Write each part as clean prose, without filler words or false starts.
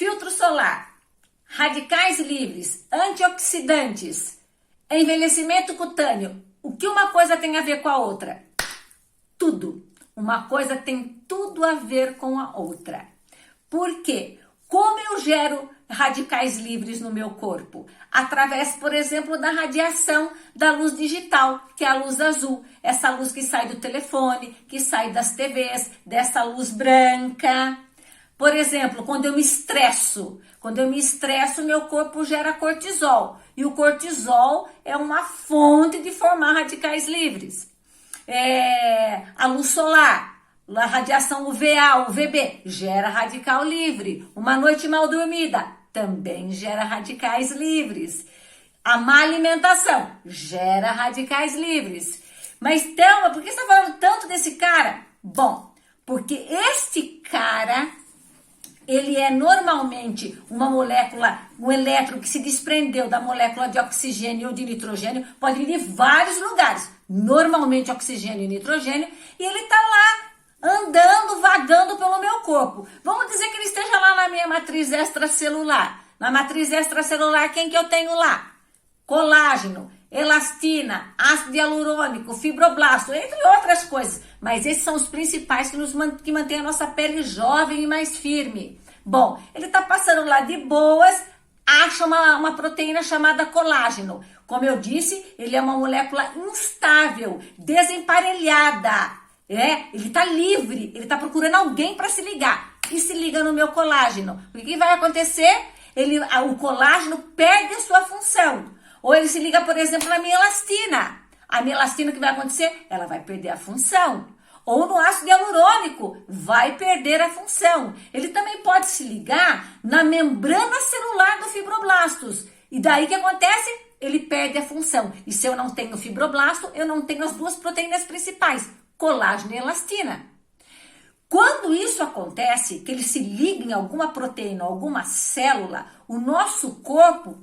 filtro solar, radicais livres, antioxidantes, envelhecimento cutâneo. O que uma coisa tem a ver com a outra? Tudo. Uma coisa tem tudo a ver com a outra. Por quê? Como eu gero radicais livres no meu corpo? Através, por exemplo, da radiação da luz digital, que é a luz azul. Essa luz que sai do telefone, que sai das TVs, dessa luz branca. Por exemplo, quando eu me estresso, meu corpo gera cortisol. E o cortisol é uma fonte de formar radicais livres. A luz solar, a radiação UVA, UVB, gera radical livre. Uma noite mal dormida também gera radicais livres. A má alimentação gera radicais livres. Mas, Thelma, por que você está falando tanto desse cara? Bom, porque este cara, ele é normalmente uma molécula, um elétron que se desprendeu da molécula de oxigênio ou de nitrogênio, pode vir de vários lugares, normalmente oxigênio e nitrogênio, e ele está lá andando, vagando pelo meu corpo. Vamos dizer que ele esteja lá na minha matriz extracelular. Na matriz extracelular, quem que eu tenho lá? Colágeno, elastina, ácido hialurônico, fibroblasto, entre outras coisas. Mas esses são os principais que mantêm a nossa pele jovem e mais firme. Bom, ele está passando lá de boas, acha uma proteína chamada colágeno. Como eu disse, ele é uma molécula instável, desemparelhada. Ele está livre, ele está procurando alguém para se ligar. E se liga no meu colágeno. O que vai acontecer? O colágeno perde a sua função. Ou ele se liga, por exemplo, na minha elastina. A minha elastina, o que vai acontecer? Ela vai perder a função. Ou no ácido hialurônico, vai perder a função. Ele também pode se ligar na membrana celular do fibroblastos. E daí o que acontece? Ele perde a função. E se eu não tenho fibroblasto, eu não tenho as duas proteínas principais, colágeno e elastina. Quando isso acontece, que ele se liga em alguma proteína, alguma célula, o nosso corpo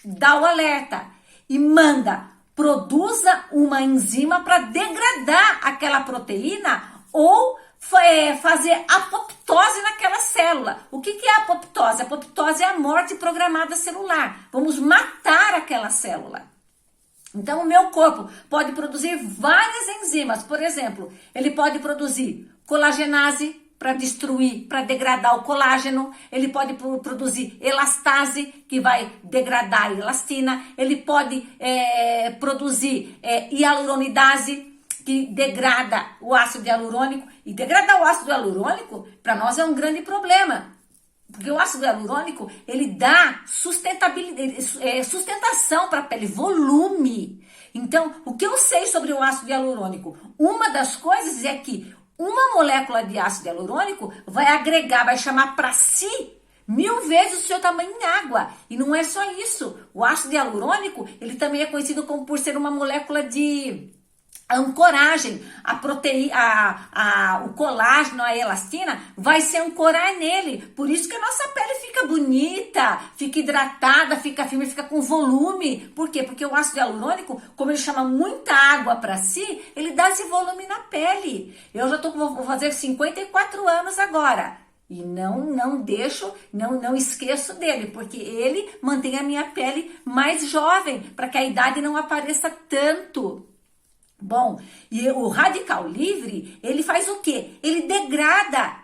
dá o alerta e manda, produza uma enzima para degradar aquela proteína ou fazer apoptose naquela célula. O que é apoptose? Apoptose é a morte programada celular. Vamos matar aquela célula. Então, o meu corpo pode produzir várias enzimas. Por exemplo, ele pode produzir colagenase para destruir, para degradar o colágeno. Ele pode produzir elastase, que vai degradar a elastina. Ele pode produzir hialuronidase, que degrada o ácido hialurônico. E degradar o ácido hialurônico, para nós, é um grande problema. Porque o ácido hialurônico, ele dá sustentação para a pele, volume. Então, o que eu sei sobre o ácido hialurônico? Uma das coisas é que uma molécula de ácido hialurônico vai agregar, vai chamar para si 1000 vezes o seu tamanho em água. E não é só isso. O ácido hialurônico, ele também é conhecido por ser uma molécula de ancoragem. A proteína, o colágeno, a elastina, vai se ancorar nele. Por isso que a nossa pele fica bonita, fica hidratada, fica firme, fica com volume. Por quê? Porque o ácido hialurônico, como ele chama muita água para si, ele dá esse volume na pele. Eu já vou fazer 54 anos agora. E não esqueço dele, porque ele mantém a minha pele mais jovem, para que a idade não apareça tanto. Bom, e o radical livre, ele faz o quê? Ele degrada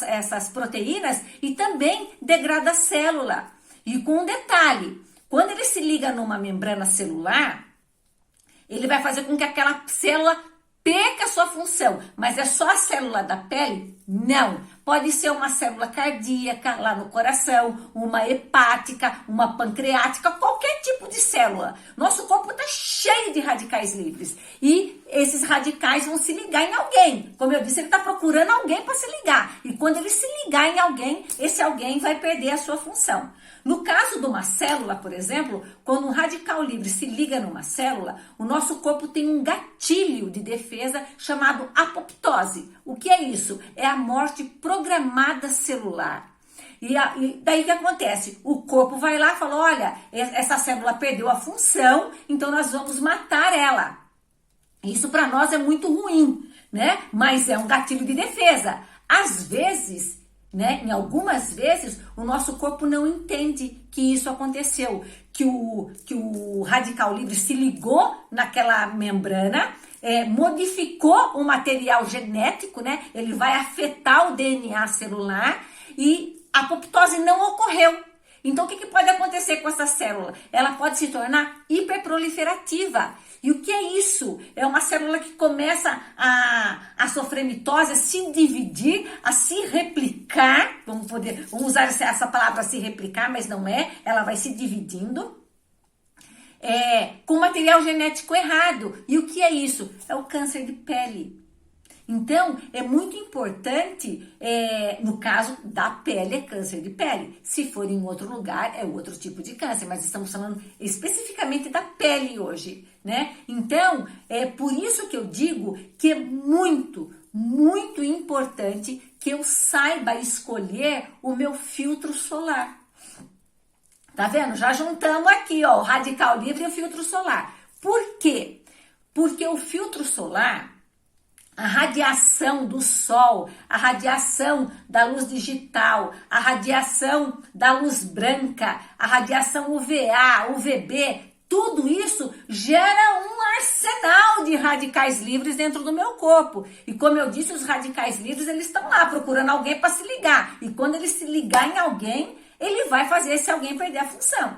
essas proteínas e também degrada a célula. E com um detalhe, quando ele se liga numa membrana celular, ele vai fazer com que aquela célula perca a sua função. Mas é só a célula da pele? Não. Pode ser uma célula cardíaca lá no coração, uma hepática, uma pancreática, qualquer tipo de célula. Nosso corpo está cheio de radicais livres. E esses radicais vão se ligar em alguém. Como eu disse, ele está procurando alguém para se ligar. E quando ele se ligar em alguém, esse alguém vai perder a sua função. No caso de uma célula, por exemplo, quando um radical livre se liga numa célula, o nosso corpo tem um gatilho de defesa chamado apoptose. O que é isso? É a morte programada celular. E daí o que acontece? O corpo vai lá e fala, olha, essa célula perdeu a função, então nós vamos matar ela. Isso para nós é muito ruim, né? Mas é um gatilho de defesa. Às vezes, né? Em algumas vezes, o nosso corpo não entende que isso aconteceu, que o radical livre se ligou naquela membrana, modificou o material genético, né? Ele vai afetar o DNA celular e a apoptose não ocorreu. Então, o que pode acontecer com essa célula? Ela pode se tornar hiperproliferativa. E o que é isso? É uma célula que começa a sofrer mitose, a se dividir, a se replicar. Vamos usar essa palavra se replicar, mas não é. Ela vai se dividindo com material genético errado. E o que é isso? É o câncer de pele. Então, é muito importante, no caso da pele, é câncer de pele. Se for em outro lugar, é outro tipo de câncer, mas estamos falando especificamente da pele hoje, né? Então, é por isso que eu digo que é muito, muito importante que eu saiba escolher o meu filtro solar. Tá vendo? Já juntamos aqui, ó, o radical livre e o filtro solar. Por quê? Porque o filtro solar, a radiação do sol, a radiação da luz digital, a radiação da luz branca, a radiação UVA, UVB, tudo isso gera um arsenal de radicais livres dentro do meu corpo. E como eu disse, os radicais livres, eles estão lá procurando alguém para se ligar. E quando ele se ligar em alguém, ele vai fazer esse alguém perder a função.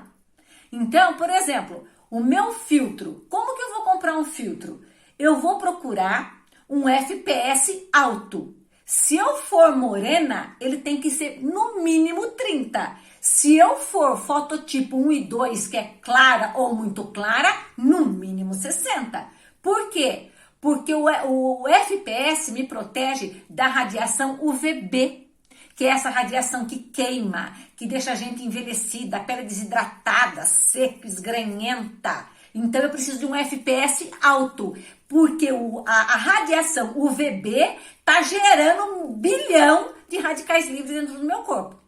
Então, por exemplo, o meu filtro, como que eu vou comprar um filtro? Eu vou procurar um FPS alto. Se eu for morena, ele tem que ser no mínimo 30. Se eu for fototipo 1 e 2, que é clara ou muito clara, no mínimo 60. Por quê? Porque o FPS me protege da radiação UVB, que é essa radiação que queima, que deixa a gente envelhecida, a pele desidratada, seca, esgranhenta. Então eu preciso de um FPS alto, porque a radiação UVB está gerando 1 bilhão de radicais livres dentro do meu corpo.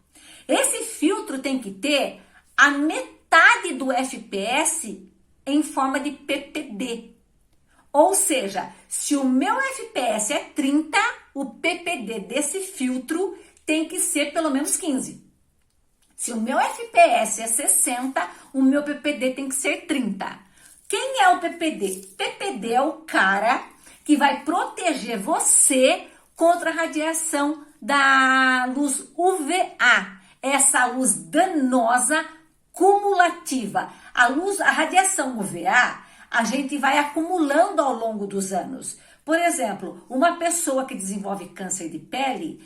Esse filtro tem que ter a metade do FPS em forma de PPD. Ou seja, se o meu FPS é 30, o PPD desse filtro tem que ser pelo menos 15. Se o meu FPS é 60, o meu PPD tem que ser 30. Quem é o PPD? PPD é o cara que vai proteger você contra a radiação da luz UVA, essa luz danosa cumulativa. A radiação UVA, a gente vai acumulando ao longo dos anos. Por exemplo, uma pessoa que desenvolve câncer de pele,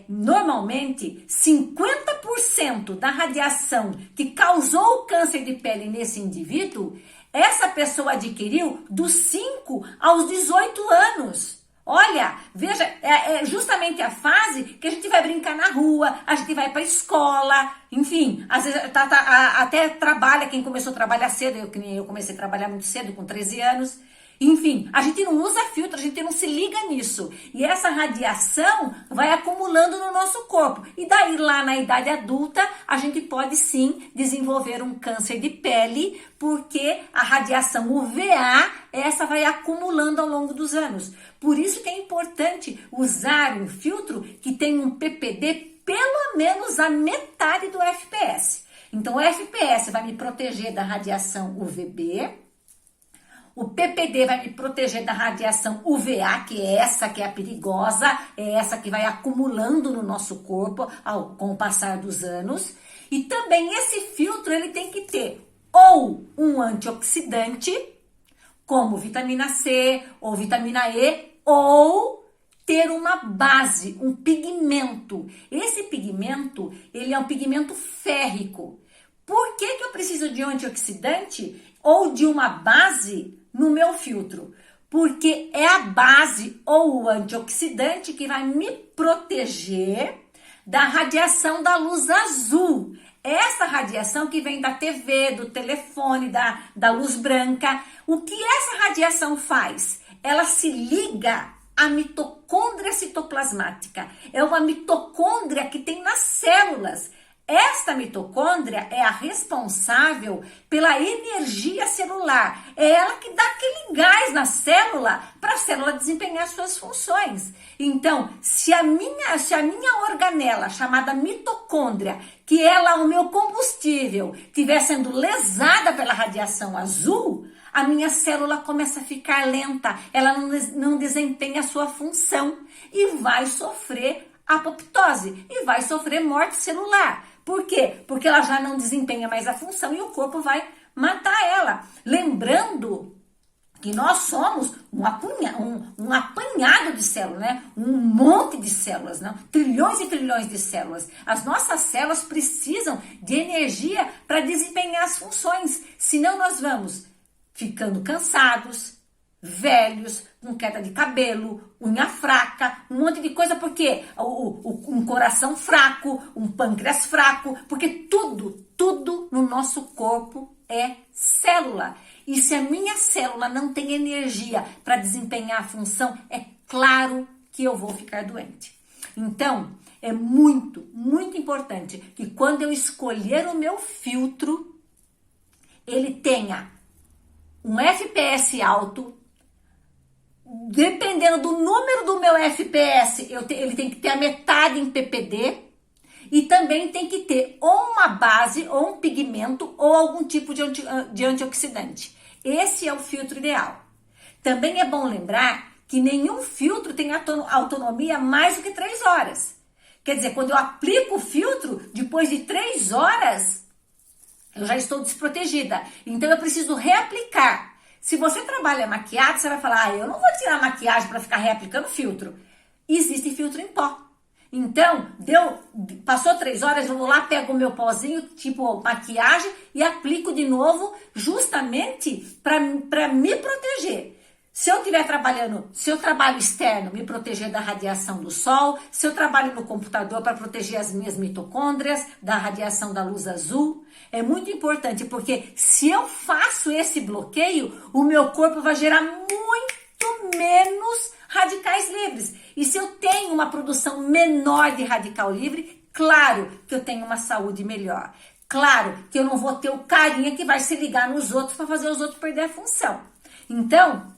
normalmente 50% da radiação que causou o câncer de pele nesse indivíduo, essa pessoa adquiriu dos 5 aos 18 anos. Olha, veja, é justamente a fase que a gente vai brincar na rua, a gente vai para a escola, enfim, às vezes até trabalha, quem começou a trabalhar cedo, eu comecei a trabalhar muito cedo, com 13 anos. Enfim, a gente não usa filtro, a gente não se liga nisso. E essa radiação vai acumulando no nosso corpo. E daí lá na idade adulta, a gente pode sim desenvolver um câncer de pele, porque a radiação UVA, essa vai acumulando ao longo dos anos. Por isso que é importante usar um filtro que tem um PPD pelo menos a metade do FPS. Então o FPS vai me proteger da radiação UVB, o PPD vai me proteger da radiação UVA, que é essa que é a perigosa, é essa que vai acumulando no nosso corpo com o passar dos anos. E também esse filtro ele tem que ter ou um antioxidante, como vitamina C ou vitamina E, ou ter uma base, um pigmento. Esse pigmento, ele é um pigmento férrico. Por que eu preciso de um antioxidante ou de uma base no meu filtro? Porque é a base ou o antioxidante que vai me proteger da radiação da luz azul. Essa radiação que vem da TV, do telefone, da luz branca. O que essa radiação faz? Ela se liga à mitocôndria citoplasmática. É uma mitocôndria que tem nas células. Esta mitocôndria é a responsável pela energia celular. É ela que dá aquele gás na célula para a célula desempenhar suas funções. Então, se a minha organela, chamada mitocôndria, que ela é o meu combustível, estiver sendo lesada pela radiação azul, a minha célula começa a ficar lenta, ela não desempenha a sua função e vai sofrer apoptose e vai sofrer morte celular. Por quê? Porque ela já não desempenha mais a função e o corpo vai matar ela. Lembrando que nós somos um apanhado de células, né? Um monte de células, né? Trilhões e trilhões de células. As nossas células precisam de energia para desempenhar as funções, senão nós vamos ficando cansados, velhos, com queda de cabelo, unha fraca, um monte de coisa, porque um coração fraco, um pâncreas fraco, porque tudo no nosso corpo é célula. E se a minha célula não tem energia para desempenhar a função, é claro que eu vou ficar doente. Então, é muito, muito importante que quando eu escolher o meu filtro, ele tenha um FPS alto. Dependendo do número do meu FPS, ele tem que ter a metade em PPD e também tem que ter ou uma base, ou um pigmento, ou algum tipo de antioxidante. Esse é o filtro ideal. Também é bom lembrar que nenhum filtro tem autonomia mais do que 3 horas. Quer dizer, quando eu aplico o filtro, depois de 3 horas, eu já estou desprotegida. Então eu preciso reaplicar. Se você trabalha maquiado, você vai falar, eu não vou tirar maquiagem para ficar reaplicando filtro. Existe filtro em pó. Então, passou 3 horas, eu vou lá, pego o meu pozinho, tipo maquiagem, e aplico de novo, justamente para me proteger. Se eu estiver trabalhando, se eu trabalho externo, me proteger da radiação do sol, se eu trabalho no computador para proteger as minhas mitocôndrias da radiação da luz azul, é muito importante, porque se eu faço esse bloqueio, o meu corpo vai gerar muito menos radicais livres. E se eu tenho uma produção menor de radical livre, claro que eu tenho uma saúde melhor. Claro que eu não vou ter o carinha que vai se ligar nos outros para fazer os outros perder a função. Então,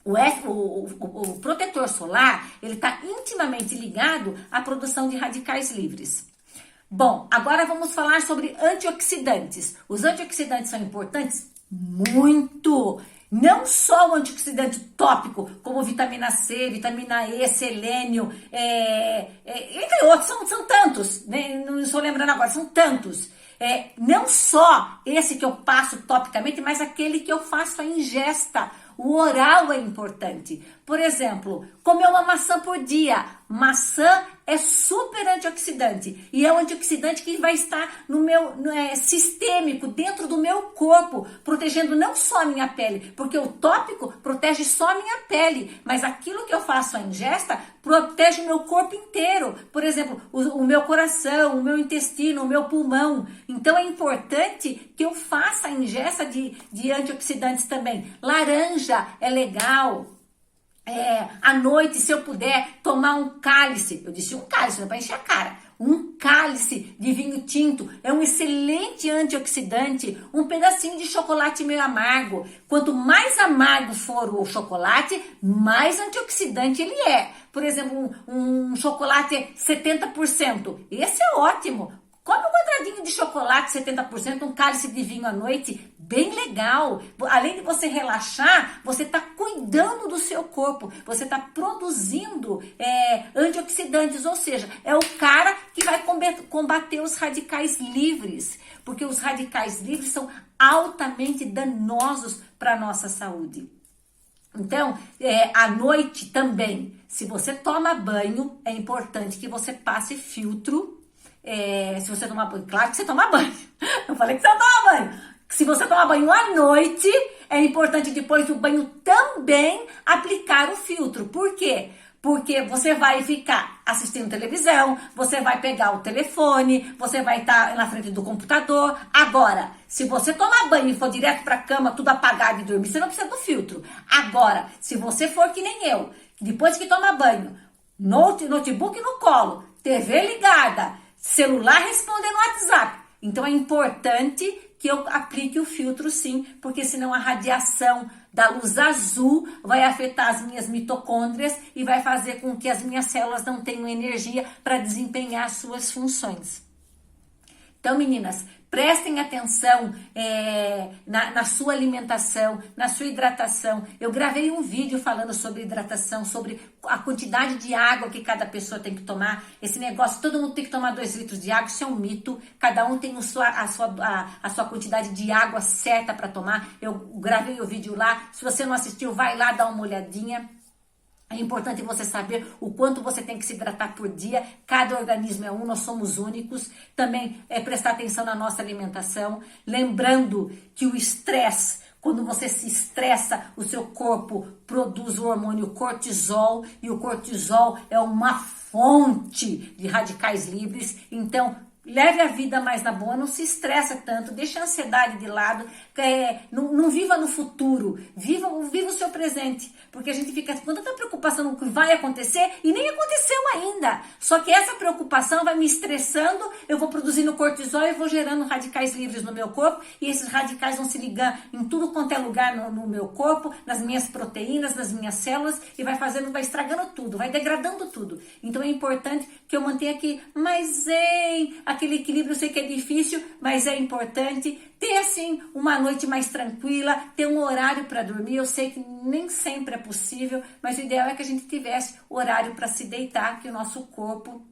o protetor solar, ele está intimamente ligado à produção de radicais livres. Bom, agora vamos falar sobre antioxidantes. Os antioxidantes são importantes? Muito! Não só o antioxidante tópico, como vitamina C, vitamina E, selênio, entre outros, são tantos, né? Não estou lembrando agora, são tantos. Não só esse que eu passo topicamente, mas aquele que eu faço a ingesta. O oral é importante. Por exemplo, comer uma maçã por dia. Maçã é super antioxidante. E é um antioxidante que vai estar no meu sistêmico, dentro do meu corpo, protegendo não só a minha pele, porque o tópico protege só a minha pele, mas aquilo que eu faço a ingesta protege o meu corpo inteiro. Por exemplo, o meu coração, o meu intestino, o meu pulmão. Então é importante que eu faça a ingesta de antioxidantes também. Laranja é legal. À noite, se eu puder tomar um cálice, eu disse um cálice, não é para encher a cara, um cálice de vinho tinto é um excelente antioxidante, um pedacinho de chocolate meio amargo. Quanto mais amargo for o chocolate, mais antioxidante ele é. Por exemplo, um chocolate 70%, esse é ótimo. Come um quadradinho de chocolate 70%, um cálice de vinho à noite, bem legal. Além de você relaxar, você está cuidando do seu corpo, você está produzindo antioxidantes, ou seja, é o cara que vai combater os radicais livres, porque os radicais livres são altamente danosos para a nossa saúde. Então, à noite também, se você toma banho, é importante que você passe filtro. Se você tomar banho, claro que você toma banho. Eu falei que você toma banho. Se você tomar banho à noite, é importante depois do banho também aplicar o filtro. Por quê? Porque você vai ficar assistindo televisão, você vai pegar o telefone, você vai estar na frente do computador. Agora, se você tomar banho e for direto para a cama, tudo apagado e dormir, você não precisa do filtro. Agora, se você for que nem eu, depois que toma banho, notebook no colo, TV ligada, celular responder no WhatsApp. Então é importante que eu aplique o filtro sim, porque senão a radiação da luz azul vai afetar as minhas mitocôndrias e vai fazer com que as minhas células não tenham energia para desempenhar suas funções. Então, meninas, prestem atenção na sua alimentação, na sua hidratação. Eu gravei um vídeo falando sobre hidratação, sobre a quantidade de água que cada pessoa tem que tomar. Esse negócio, todo mundo tem que tomar 2 litros de água, isso é um mito. Cada um tem a sua quantidade de água certa para tomar. Eu gravei o vídeo lá. Se você não assistiu, vai lá dar uma olhadinha. É importante você saber o quanto você tem que se hidratar por dia. Cada organismo é um, nós somos únicos. Também prestar atenção na nossa alimentação. Lembrando que o estresse, quando você se estressa, o seu corpo produz o hormônio cortisol. E o cortisol é uma fonte de radicais livres. Então, leve a vida mais na boa, não se estressa tanto, deixa a ansiedade de lado, não viva no futuro, viva o seu presente, porque a gente fica com tanta preocupação no que vai acontecer e nem aconteceu ainda, só que essa preocupação vai me estressando, eu vou produzindo cortisol e vou gerando radicais livres no meu corpo, e esses radicais vão se ligar em tudo quanto é lugar no meu corpo, nas minhas proteínas, nas minhas células, e vai estragando tudo, vai degradando tudo. Então é importante que eu mantenha aqui, mas aquele equilíbrio. Eu sei que é difícil, mas é importante ter assim uma noite mais tranquila, ter um horário para dormir. Eu sei que nem sempre é possível, mas o ideal é que a gente tivesse horário para se deitar, que o nosso corpo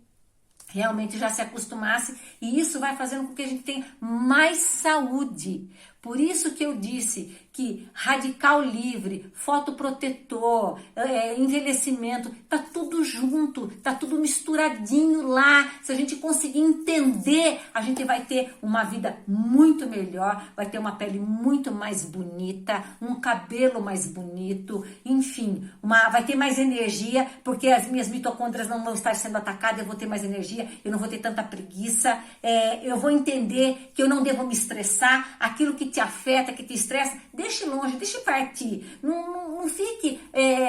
realmente já se acostumasse, e isso vai fazendo com que a gente tenha mais saúde. Por isso que eu disse que radical livre, fotoprotetor, envelhecimento, tá tudo junto, tá tudo misturadinho lá. Se a gente conseguir entender, a gente vai ter uma vida muito melhor, vai ter uma pele muito mais bonita, um cabelo mais bonito, enfim, vai ter mais energia, porque as minhas mitocôndrias não vão estar sendo atacadas, eu vou ter mais energia, eu não vou ter tanta preguiça, eu vou entender que eu não devo me estressar, aquilo que te afeta, que te estressa, deixe longe, deixe partir. Não fique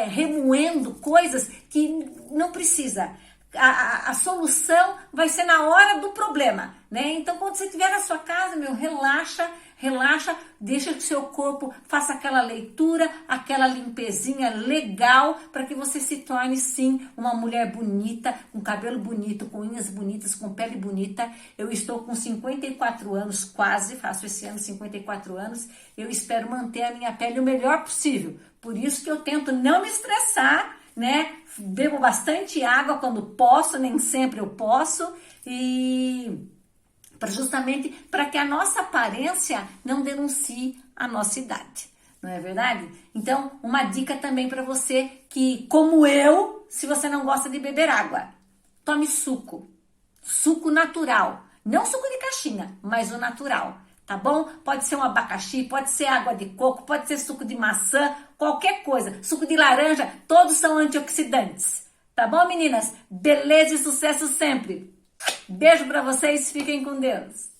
remoendo coisas que não precisa. A solução vai ser na hora do problema, né? Então, quando você estiver na sua casa, relaxa, deixa que o seu corpo faça aquela leitura, aquela limpezinha legal, para que você se torne, sim, uma mulher bonita, com cabelo bonito, com unhas bonitas, com pele bonita. Eu estou com 54 anos, quase, faço esse ano 54 anos, eu espero manter a minha pele o melhor possível. Por isso que eu tento não me estressar, né? Bebo bastante água quando posso, nem sempre eu posso, e justamente para que a nossa aparência não denuncie a nossa idade, não é verdade? Então, uma dica também para você que, como eu, se você não gosta de beber água, tome suco natural, não suco de caixinha, mas o natural. Tá bom? Pode ser um abacaxi, pode ser água de coco, pode ser suco de maçã, qualquer coisa. Suco de laranja, todos são antioxidantes. Tá bom, meninas? Beleza e sucesso sempre. Beijo pra vocês, fiquem com Deus.